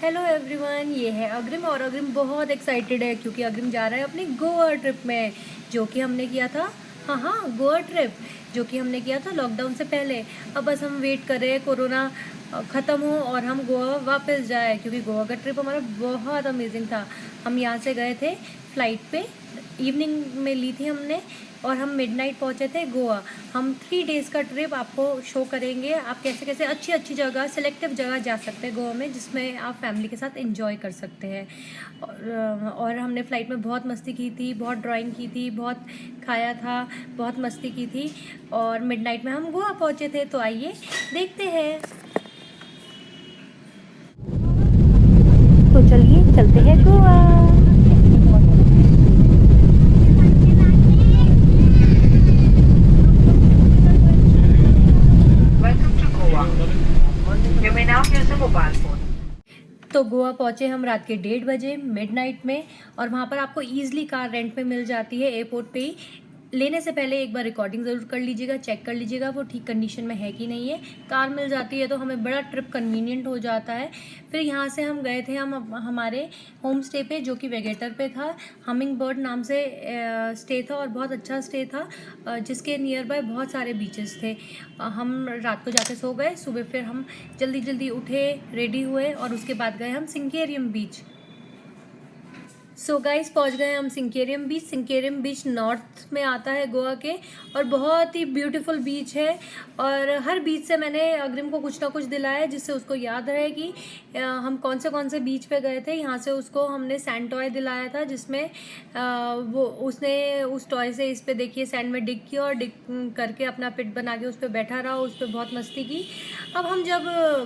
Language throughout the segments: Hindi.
हेलो एवरीवन, ये है अग्रिम और अग्रिम बहुत एक्साइटेड है क्योंकि अग्रिम जा रहा है अपनी गोवा ट्रिप में जो कि हमने किया था। हाँ, गोवा ट्रिप जो कि हमने किया था लॉकडाउन से पहले। अब बस हम वेट कर रहे हैं कोरोना ख़त्म हो और हम गोवा वापस जाए क्योंकि गोवा का ट्रिप हमारा बहुत अमेजिंग था। हम यहाँ से गए थे फ्लाइट पे, इवनिंग में ली थी हमने और हम मिडनाइट पहुँचे थे गोवा। हम 3 डेज़ का ट्रिप आपको शो करेंगे, आप कैसे कैसे अच्छी अच्छी जगह, सेलेक्टिव जगह जा सकते हैं गोवा में जिसमें आप फैमिली के साथ एंजॉय कर सकते हैं। और हमने फ़्लाइट में बहुत मस्ती की थी, बहुत ड्राइंग की थी, बहुत खाया था, बहुत मस्ती की थी और मिडनाइट में हम गोवा पहुँचे थे। तो आइए देखते हैं। तो चलिए चलते हैं Goa. Welcome to Goa. You may now use a mobile phone. तो गोवा पहुँचे हम रात के 1:30 बजे मिडनाइट में और वहाँ पर आपको ईज़िली कार रेंट पे मिल जाती है एयरपोर्ट पे ही। लेने से पहले एक बार रिकॉर्डिंग ज़रूर कर लीजिएगा, चेक कर लीजिएगा वो ठीक कंडीशन में है कि नहीं है। कार मिल जाती है तो हमें बड़ा ट्रिप कन्वीनियंट हो जाता है। फिर यहाँ से हम गए थे हमारे होम स्टे पे जो कि वेगेटर पे था। हमिंग बर्ड नाम से स्टे था और बहुत अच्छा स्टे था, जिसके नियर बाय बहुत सारे बीचेस थे। हम रात को जाके सो गए, सुबह फिर हम जल्दी जल्दी उठे, रेडी हुए और उसके बाद गए हम सिंकेरियम बीच। सो गाइस पहुंच गए हम सिंकेरियम बीच। सिंकेरियम बीच नॉर्थ में आता है गोवा के और बहुत ही ब्यूटीफुल बीच है। और हर बीच से मैंने अग्रिम को कुछ ना कुछ दिलाया है जिससे उसको याद रहे कि हम कौन से बीच पे गए थे। यहाँ से उसको हमने सैंड टॉय दिलाया था जिसमें वो उसने उस टॉय से इस पे देखिए सैंड में डिग किया और डिग करके अपना पिट बना के उस पर बैठा रहा, उस पर बहुत मस्ती की। अब हम जब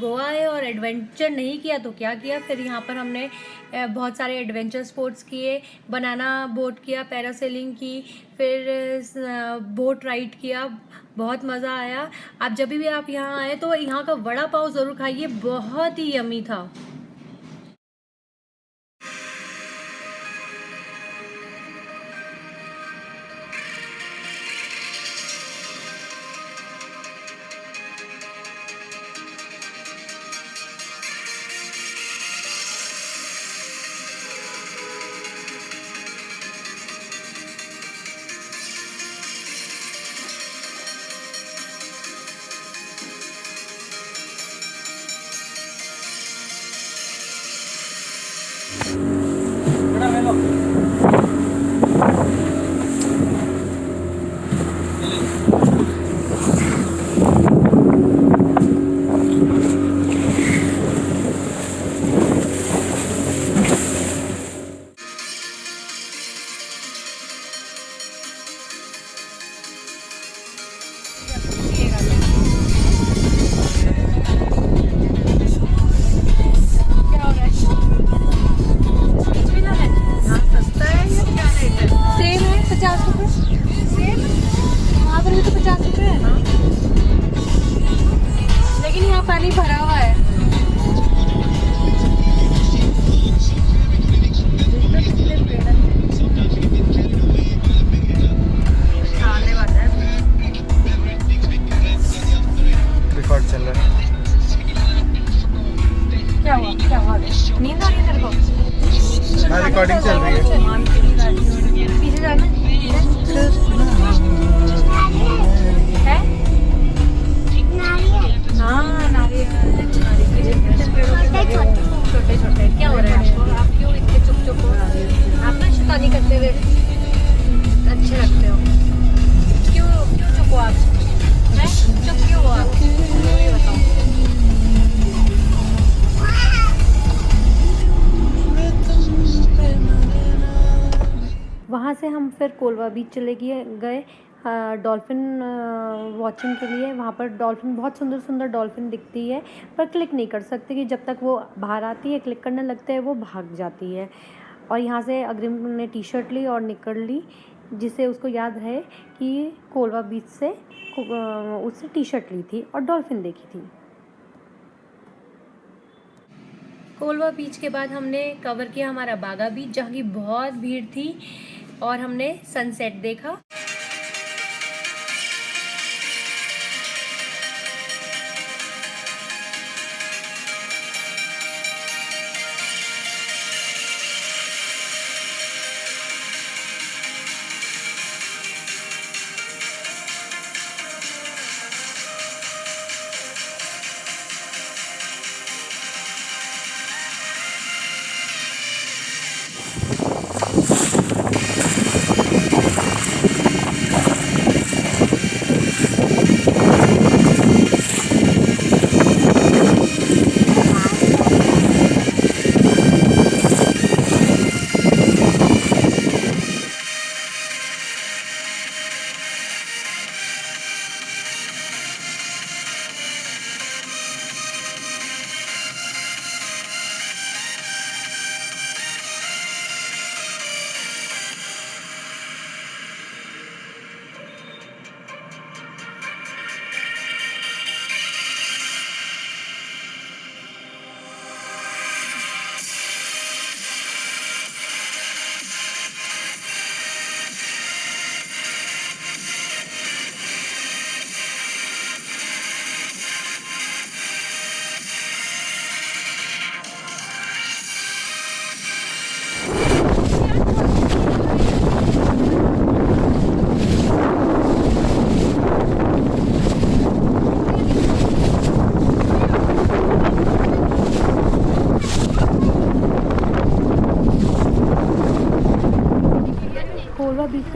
गोवा आए और एडवेंचर नहीं किया तो क्या किया, फिर यहाँ पर हमने बहुत सारे एडवेंचर स्पोर्ट्स किए, बनाना बोट किया, पैरासेलिंग की, फिर बोट राइड किया, बहुत मज़ा आया। आप जब भी आप यहाँ आए तो यहाँ का वड़ा पाव ज़रूर खाइए, बहुत ही यमी था। सेम है 50 रुपये, सेम वहाँ पर भी तो 50 रुपये है ना, लेकिन यहाँ पानी भरा हुआ है। रिकॉर्ड चल रहा है। क्या हुआ नींद आ रही है तेरे को? हाँ, रिकॉर्डिंग चल रही है। पीछे जाना है। हाँ नारियल छोटे छोटे। क्या हो रहा है आपको? आप क्यों इतने चुप चुप हो? आप ना शैतानी करते हुए अच्छे लगते हो। क्यों क्यों चुप हो आप? हैं? चुप क्यों हो आप? ये बताओ। वहाँ से हम फिर कोलवा बीच चले गए डॉल्फिन वॉचिंग के लिए। वहाँ पर डॉल्फिन, बहुत सुंदर सुंदर डॉल्फिन दिखती है पर क्लिक नहीं कर सकते कि जब तक वो बाहर आती है क्लिक करने लगते हैं वो भाग जाती है। और यहाँ से अग्रिम ने टी शर्ट ली और निकल ली जिससे उसको याद रहे कि कोलवा बीच से उससे टी शर्ट ली थी और डॉल्फिन देखी थी। कोलवा बीच के बाद हमने कवर किया हमारा बागा बीच जहाँ की बहुत भीड़ थी और हमने सनसेट देखा।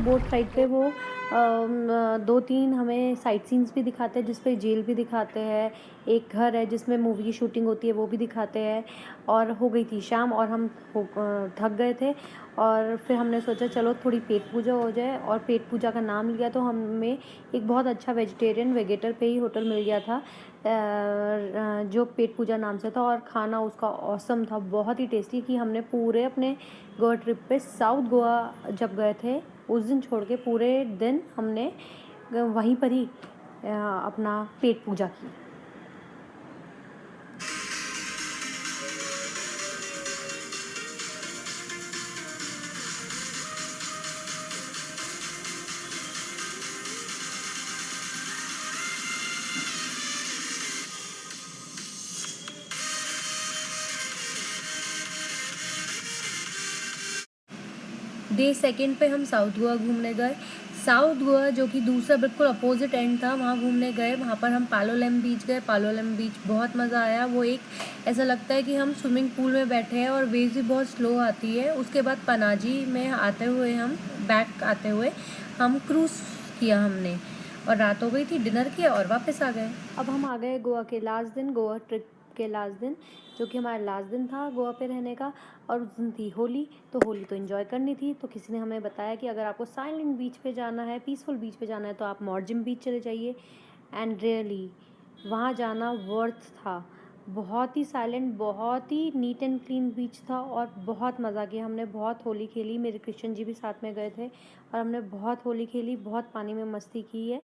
बोट राइड पे वो 2-3 हमें साइट सीन्स भी दिखाते हैं, जिस पे जेल भी दिखाते हैं, एक घर है जिसमें मूवी की शूटिंग होती है वो भी दिखाते हैं। और हो गई थी शाम और हम थक गए थे और फिर हमने सोचा चलो थोड़ी पेट पूजा हो जाए, और पेट पूजा का नाम लिया तो हमें एक बहुत अच्छा वेजिटेरियन वेगेटर पे ही होटल मिल गया था, जो पेट पूजा नाम से था, और खाना उसका ऑसम था, बहुत ही टेस्टी। कि हमने पूरे अपने गोवा ट्रिप पे साउथ गोवा जब गए थे उस दिन छोड़ के पूरे दिन हमने वहीं पर ही अपना पेट पूजा की। डे सेकेंड पे हम साउथ गोवा घूमने गए। साउथ गोवा जो कि दूसरा बिल्कुल अपोजिट एंड था, वहाँ घूमने गए। वहाँ पर हम पालोलेम बीच गए। पालोलेम बीच बहुत मज़ा आया। वो एक ऐसा लगता है कि हम स्विमिंग पूल में बैठे हैं और वेव्स भी बहुत स्लो आती है। उसके बाद पनाजी में आते हुए हम क्रूज़ किया हमने, और रात हो गई थी, डिनर किया और वापस आ गए। अब हम आ गए गोवा के लास्ट दिन, गोवा ट्रिप के लास्ट दिन, जो कि हमारा लास्ट दिन था गोवा पे रहने का। और उस दिन थी होली, तो होली तो एंजॉय करनी थी। तो किसी ने हमें बताया कि अगर आपको साइलेंट बीच पे जाना है, पीसफुल बीच पे जाना है, तो आप मॉर्जिम बीच चले जाइए। एंड रियली वहाँ जाना वर्थ था। बहुत ही साइलेंट, बहुत ही नीट एंड क्लीन बीच था और बहुत मज़ा किया हमने। बहुत होली खेली, मेरे क्रिश्चियन जी भी साथ में गए थे और हमने बहुत होली खेली, बहुत पानी में मस्ती की है।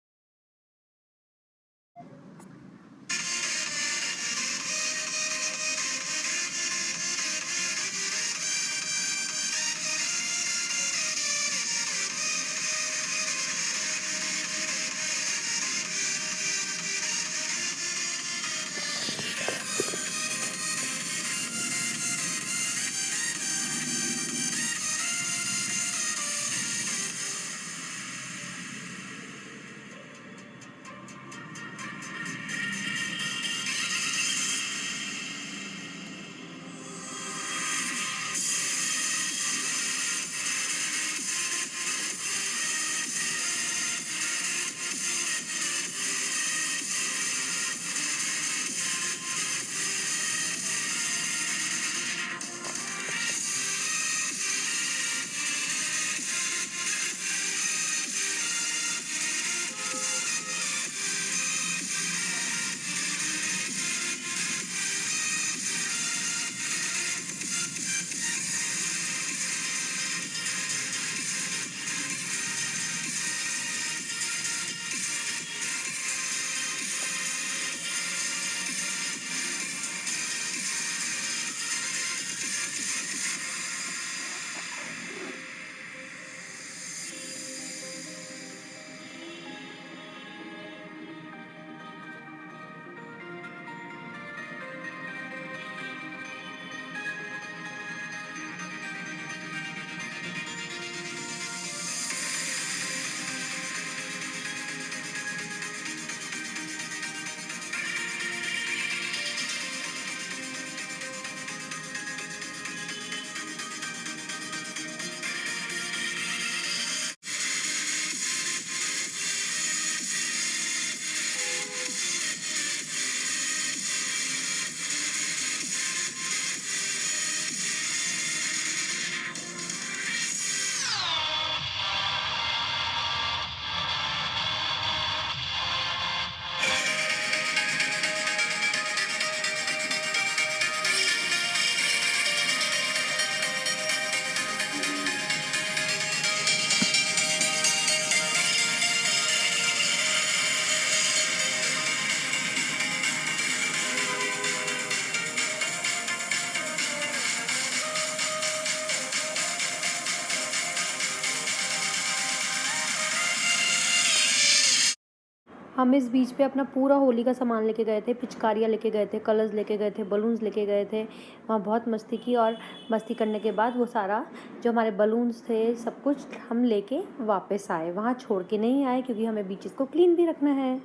हम इस बीच पे अपना पूरा होली का सामान लेके गए थे, पिचकारियाँ लेके गए थे, कलर्स लेके गए थे, बलून्स लेके गए थे। वहाँ बहुत मस्ती की और मस्ती करने के बाद वो सारा जो हमारे बलून्स थे सब कुछ हम लेके वापस आए। वहाँ छोड़ के नहीं आए क्योंकि हमें बीचेस को क्लीन भी रखना है।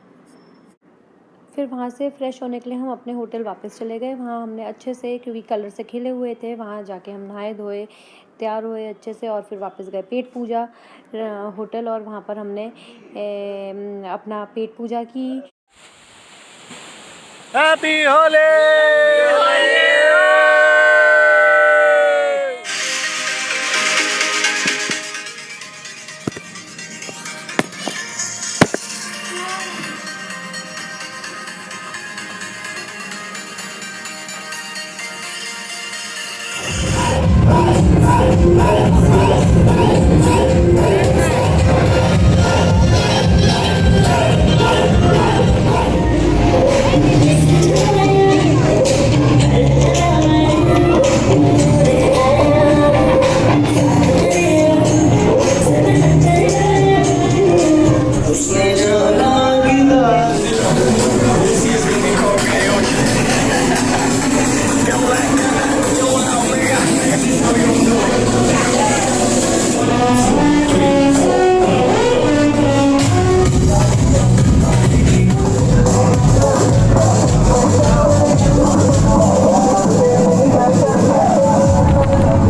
फिर वहाँ से फ़्रेश होने के लिए हम अपने होटल वापस चले गए। वहाँ हमने अच्छे से, क्योंकि कलर से खिले हुए थे, वहाँ जाके हम नहाए धोए, तैयार हुए अच्छे से और फिर वापस गए पेट पूजा होटल, और वहाँ पर हमने अपना पेट पूजा की। हैप्पी होली।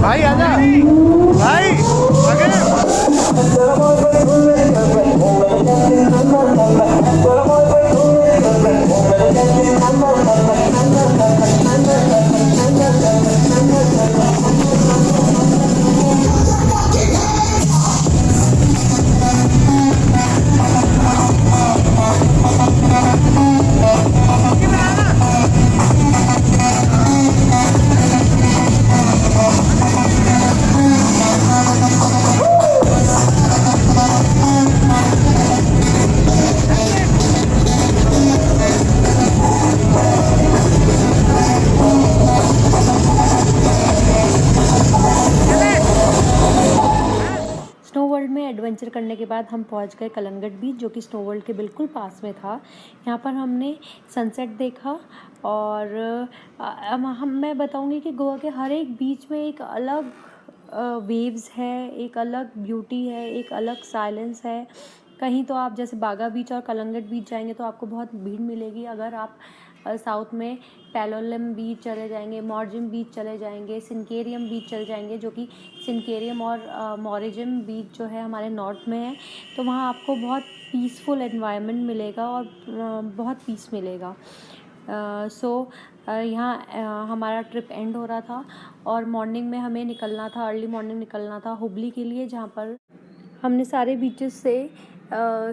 भाई आजा भाई आगे। स्नो वर्ल्ड में एडवेंचर करने के बाद हम पहुंच गए कलंगट बीच, जो कि स्नो वर्ल्ड के बिल्कुल पास में था। यहाँ पर हमने सनसेट देखा, और मैं बताऊंगी कि गोवा के हर एक बीच में एक अलग वेव्स है, एक अलग ब्यूटी है, एक अलग साइलेंस है। कहीं तो आप जैसे बागा बीच और कलंगट बीच जाएंगे तो आपको बहुत भीड़ मिलेगी। अगर आप साउथ में पैलोलम बीच चले जाएंगे, मॉर्जिम बीच चले जाएंगे, सिनकेरियम बीच चले जाएंगे, जो कि सिनकेरियम और मॉरिजिम बीच जो है हमारे नॉर्थ में है, तो वहाँ आपको बहुत पीसफुल एनवायरनमेंट मिलेगा और बहुत पीस मिलेगा। यहाँ हमारा ट्रिप एंड हो रहा था और मॉर्निंग में हमें निकलना था, अर्ली मॉर्निंग निकलना था हुबली के लिए, जहाँ पर हमने सारे बीचेस से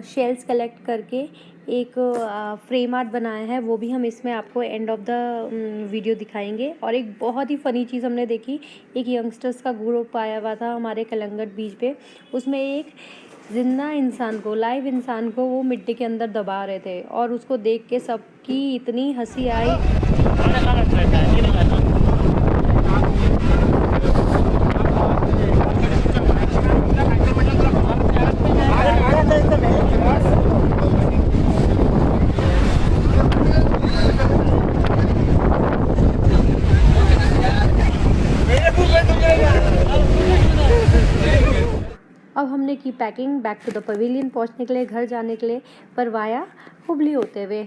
शेल्स कलेक्ट करके एक फ्रेम आर्ट बनाया है। वो भी हम इसमें आपको एंड ऑफ द वीडियो दिखाएंगे। और एक बहुत ही फ़नी चीज़ हमने देखी, एक यंगस्टर्स का ग्रुप आया हुआ था हमारे कलंगट बीच पे। उसमें एक जिंदा इंसान को, लाइव इंसान को वो मिट्टी के अंदर दबा रहे थे, और उसको देख के सबकी इतनी हंसी आई। अब हमने की packing back to the pavilion पहुंचने के लिए, घर जाने के लिए, पर वाया हुबली होते हुए।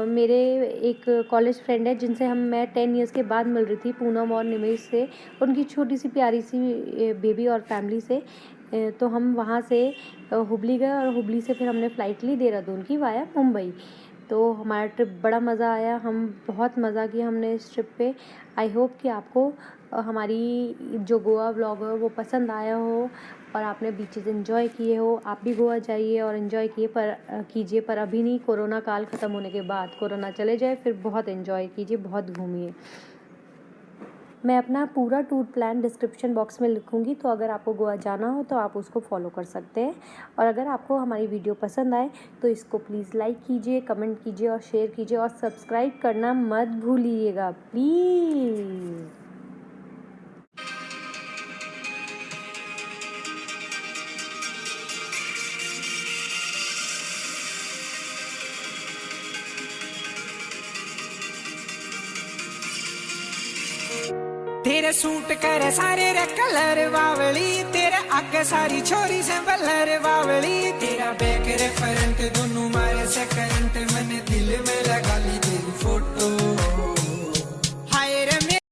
मेरे एक कॉलेज फ्रेंड है जिनसे मैं 10 इयर्स के बाद मिल रही थी, पूनम और निमेश से, उनकी छोटी सी प्यारी सी बेबी और फैमिली से। तो हम वहाँ से हुबली गए और हुबली से फिर हमने फ़्लाइट ली देहरादून की वाया मुंबई। तो हमारा ट्रिप बड़ा मज़ा आया, हम बहुत मज़ा किया हमने इस ट्रिप पे। आई होप कि आपको हमारी जो गोवा व्लॉग है वो पसंद आया हो और आपने बीचेस एंजॉय किए हो। आप भी गोवा जाइए और एंजॉय कीजिए, पर अभी नहीं, कोरोना काल ख़त्म होने के बाद, कोरोना चले जाए फिर बहुत एंजॉय कीजिए, बहुत घूमिए। मैं अपना पूरा टूर प्लान डिस्क्रिप्शन बॉक्स में लिखूंगी, तो अगर आपको गोवा जाना हो तो आप उसको फॉलो कर सकते हैं। और अगर आपको हमारी वीडियो पसंद आए तो इसको प्लीज़ लाइक कीजिए, कमेंट कीजिए और शेयर कीजिए, और सब्सक्राइब करना मत भूलिएगा प्लीज़। तेरे सूट करे सारे रे कलर बावली, तेरे आगे सारी छोरी से बलर बावली, तेरा बैक रे फ्रंट